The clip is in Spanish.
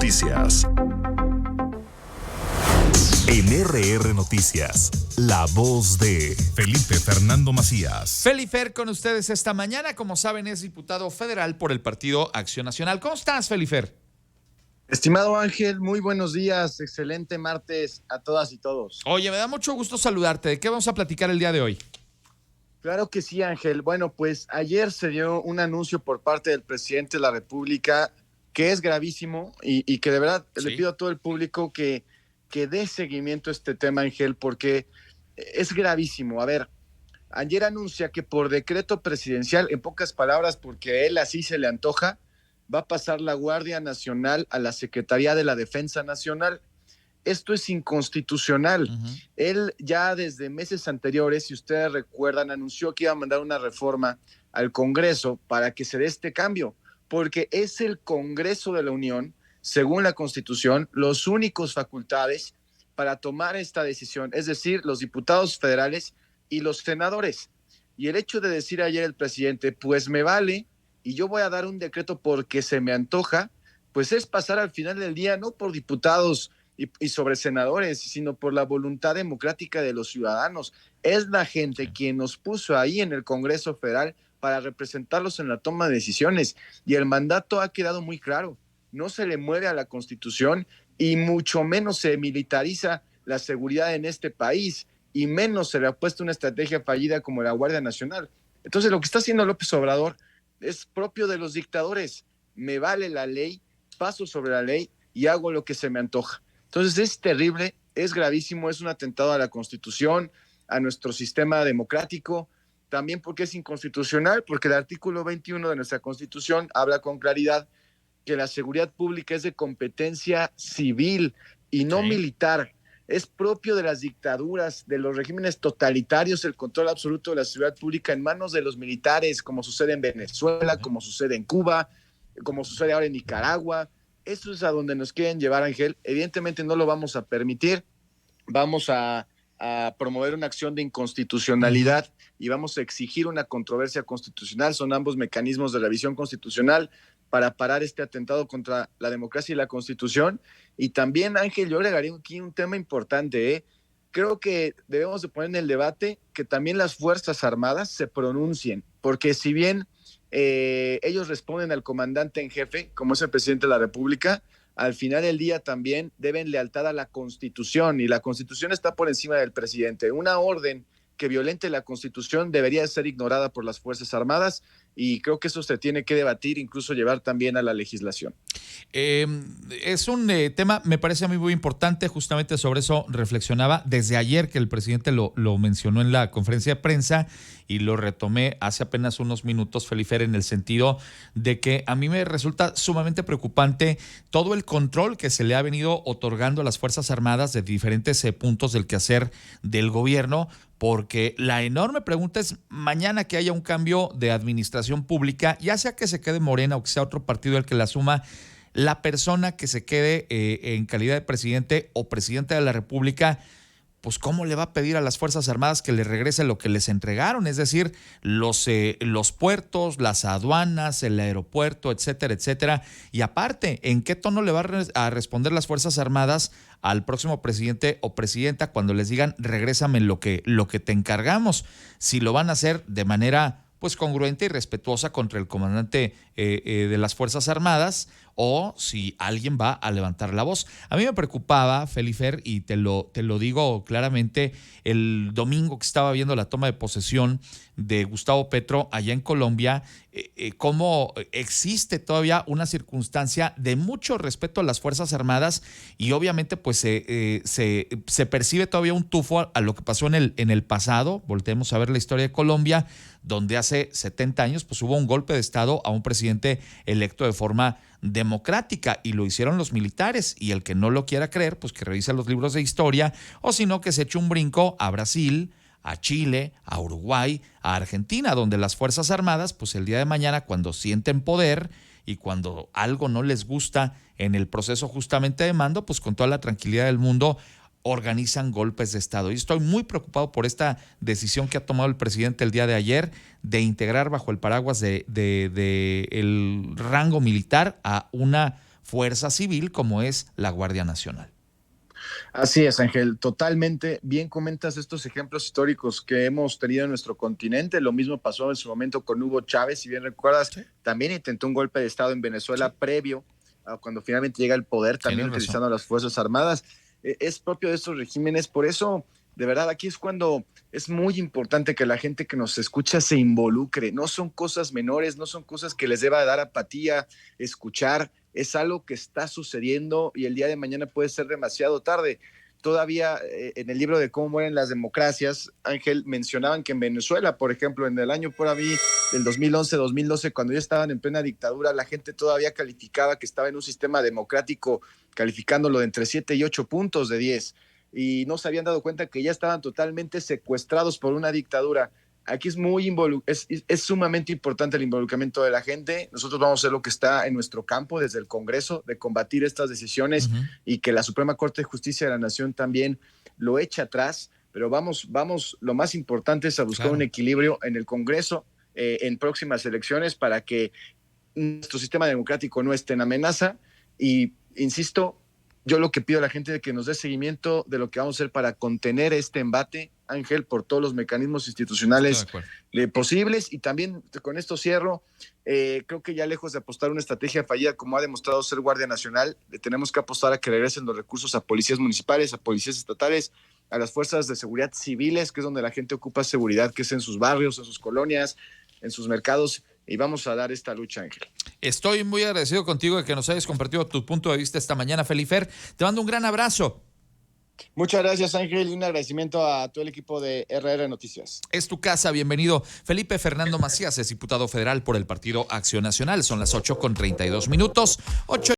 Noticias. En RR Noticias, la voz de Felipe Fernando Macías. Felifer con ustedes esta mañana. Como saben, es diputado federal por el Partido Acción Nacional. ¿Cómo estás, Felifer? Estimado Ángel, muy buenos días. Excelente martes a todas y todos. Oye, me da mucho gusto saludarte. ¿De qué vamos a platicar el día de hoy? Claro que sí, Ángel. Bueno, pues ayer se dio un anuncio por parte del presidente de la República que es gravísimo y que de verdad Sí. le pido a todo el público que dé seguimiento a este tema, Ángel, porque es gravísimo. A ver, ayer anuncia que por decreto presidencial, en pocas palabras, porque a él así se le antoja, va a pasar la Guardia Nacional a la Secretaría de la Defensa Nacional. Esto es inconstitucional. Él ya desde meses anteriores, si ustedes recuerdan, anunció que iba a mandar una reforma al Congreso para que se dé este cambio, porque es el Congreso de la Unión, según la Constitución, los únicos facultades para tomar esta decisión, es decir, los diputados federales y los senadores. Y el hecho de decir ayer el presidente, pues me vale, y yo voy a dar un decreto porque se me antoja, pues es pasar al final del día, no por diputados y sobre senadores, sino por la voluntad democrática de los ciudadanos. Es la gente quien nos puso ahí en el Congreso Federal para representarlos en la toma de decisiones. Y el mandato ha quedado muy claro. No se le mueve a la Constitución y mucho menos se militariza la seguridad en este país y menos se le ha puesto una estrategia fallida como la Guardia Nacional. Entonces lo que está haciendo López Obrador es propio de los dictadores. Me vale la ley, paso sobre la ley y hago lo que se me antoja. Entonces es terrible, es gravísimo, es un atentado a la Constitución, a nuestro sistema democrático, también porque es inconstitucional, porque el artículo 21 de nuestra Constitución habla con claridad que la seguridad pública es de competencia civil y no militar. Es propio de las dictaduras, de los regímenes totalitarios, el control absoluto de la seguridad pública en manos de los militares, como sucede en Venezuela, como sucede en Cuba, como sucede ahora en Nicaragua. Eso es a donde nos quieren llevar, Ángel. Evidentemente no lo vamos a permitir. Vamos a promover una acción de inconstitucionalidad y vamos a exigir una controversia constitucional. Son ambos mecanismos de la visión constitucional para parar este atentado contra la democracia y la Constitución. Y también, Ángel, yo agregaría aquí un tema importante. Creo que debemos de poner en el debate que también las Fuerzas Armadas se pronuncien, porque si bien ellos responden al comandante en jefe, como es el presidente de la República, al final del día también deben lealtad a la Constitución, y la Constitución está por encima del presidente. Una orden que violente la Constitución debería ser ignorada por las Fuerzas Armadas, y creo que eso se tiene que debatir, incluso llevar también a la legislación. Es un tema, me parece a mí muy importante. Justamente sobre eso reflexionaba desde ayer, que el presidente lo mencionó en la conferencia de prensa, y lo retomé hace apenas unos minutos, Felifer, en el sentido de que a mí me resulta sumamente preocupante todo el control que se le ha venido otorgando a las Fuerzas Armadas de diferentes puntos del quehacer del gobierno, porque la enorme pregunta es, mañana que haya un cambio de administración pública, ya sea que se quede Morena o que sea otro partido el que la asuma, la persona que se quede en calidad de presidente o presidenta de la República, pues ¿cómo le va a pedir a las Fuerzas Armadas que le regrese lo que les entregaron? Es decir, los puertos, las aduanas, el aeropuerto, etcétera, etcétera. Y aparte, ¿en qué tono le va a responder las Fuerzas Armadas al próximo presidente o presidenta cuando les digan regrésame lo que te encargamos? Si lo van a hacer de manera pues congruente y respetuosa contra el comandante de las Fuerzas Armadas, o si alguien va a levantar la voz. A mí me preocupaba, Felifer, y te lo digo claramente, el domingo que estaba viendo la toma de posesión de Gustavo Petro allá en Colombia, cómo existe todavía una circunstancia de mucho respeto a las Fuerzas Armadas, y obviamente pues se percibe todavía un tufo a lo que pasó en el pasado. Volteemos a ver la historia de Colombia, donde hace 70 años pues hubo un golpe de Estado a un presidente electo de forma democrática, y lo hicieron los militares, y el que no lo quiera creer, pues que revise los libros de historia, o si no, que se eche un brinco a Brasil, a Chile, a Uruguay, a Argentina, donde las Fuerzas Armadas, pues el día de mañana, cuando sienten poder y cuando algo no les gusta en el proceso justamente de mando, pues con toda la tranquilidad del mundo organizan golpes de Estado. Y estoy muy preocupado por esta decisión que ha tomado el presidente el día de ayer de integrar bajo el paraguas de el rango militar a una fuerza civil como es la Guardia Nacional. Así es, Ángel, totalmente. Bien comentas estos ejemplos históricos que hemos tenido en nuestro continente. Lo mismo pasó en su momento con Hugo Chávez, si bien recuerdas, sí. También intentó un golpe de Estado en Venezuela sí. Previo a cuando finalmente llega al poder, también utilizando las Fuerzas Armadas. Es propio de estos regímenes, por eso, de verdad, aquí es cuando es muy importante que la gente que nos escucha se involucre. No son cosas menores, no son cosas que les deba dar apatía, escuchar. Es algo que está sucediendo y el día de mañana puede ser demasiado tarde. Todavía en el libro de Cómo mueren las democracias, Ángel, mencionaban que en Venezuela, por ejemplo, en el año por ahí del 2011-2012, cuando ya estaban en plena dictadura, la gente todavía calificaba que estaba en un sistema democrático, calificándolo de entre 7 y 8 puntos de 10, y no se habían dado cuenta que ya estaban totalmente secuestrados por una dictadura. Aquí es sumamente importante el involucramiento de la gente. Nosotros vamos a hacer lo que está en nuestro campo desde el Congreso, de combatir estas decisiones y que la Suprema Corte de Justicia de la Nación también lo eche atrás, pero vamos, lo más importante es a buscar un equilibrio en el Congreso en próximas elecciones para que nuestro sistema democrático no esté en amenaza y, insisto, yo lo que pido a la gente es que nos dé seguimiento de lo que vamos a hacer para contener este embate, Ángel, por todos los mecanismos institucionales posibles. Y también con esto cierro, creo que ya lejos de apostar una estrategia fallida como ha demostrado ser Guardia Nacional, le tenemos que apostar a que regresen los recursos a policías municipales, a policías estatales, a las fuerzas de seguridad civiles, que es donde la gente ocupa seguridad, que es en sus barrios, en sus colonias, en sus mercados, y vamos a dar esta lucha, Ángel. Estoy muy agradecido contigo de que nos hayas compartido tu punto de vista esta mañana, Felifer. Te mando un gran abrazo. Muchas gracias, Ángel, y un agradecimiento a todo el equipo de RR Noticias. Es tu casa, bienvenido. Felipe Fernando Macías es diputado federal por el Partido Acción Nacional. Son las 8:32. 8